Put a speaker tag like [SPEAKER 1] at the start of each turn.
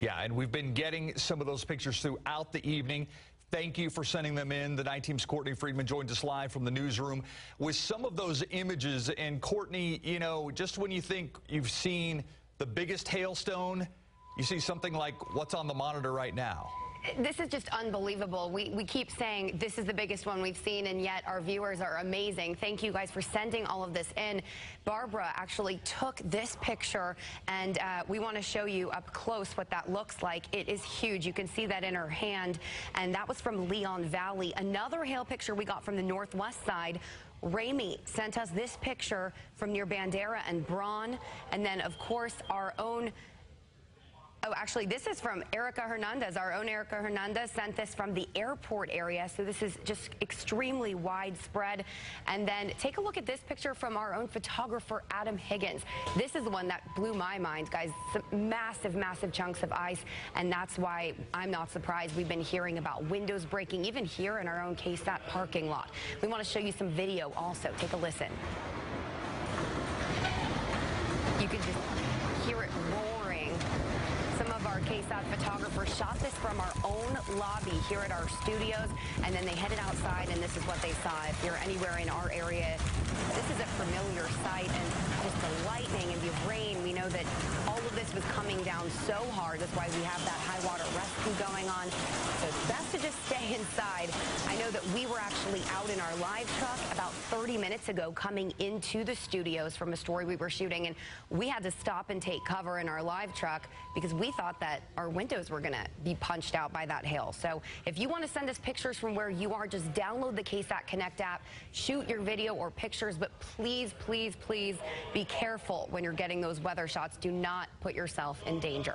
[SPEAKER 1] Yeah, and we've been getting some of those pictures throughout the evening. Thank you for sending them in. The night team's Courtney Friedman joins us live from the newsroom with some of those images. And Courtney, you know, just when you think you've seen the biggest hailstone, you see something like what's on the monitor right now.
[SPEAKER 2] This is just unbelievable. We keep saying this is the biggest one we've seen, and yet our viewers are amazing. Thank you guys for sending all of this in. Barbara actually took this picture, and we want to show you up close what that looks like. It is huge. You can see that in her hand, and that was from Leon Valley. Another hail picture we got from the northwest side. Ramy sent us this picture from near Bandera and Braun, and then, of course, our own... Oh, actually, this is from Erica Hernandez. Our own Erica Hernandez sent this from the airport area. So this is just extremely widespread. And then take a look at this picture from our own photographer, Adam Higgins. This is the one that blew my mind, guys. Some massive, massive chunks of ice. And that's why I'm not surprised. We've been hearing about windows breaking, even here in our own KSAT parking lot. We want to show you some video also. Take a listen. You can just hear it roaring. Some of our KSAT photographers shot this from our own lobby here at our studios, and then they headed outside, and this is what they saw. If you're anywhere in our area, this is a familiar sight, and just the lightning and the rain, we know that all of this was coming down so hard. That's why we have that high water rescue going on. So it's best to just stay inside. I know that we were actually out in our live truck about 30 minutes ago coming into the studios from a story we were shooting, and we had to stop and take cover in our live truck because we thought that our windows were going to be punched out by that hail. So if you want to send us pictures from where you are, just download the KSAT Connect app, shoot your video or pictures, but please, please, please be careful when you're getting those weather shots. Do not put yourself in danger.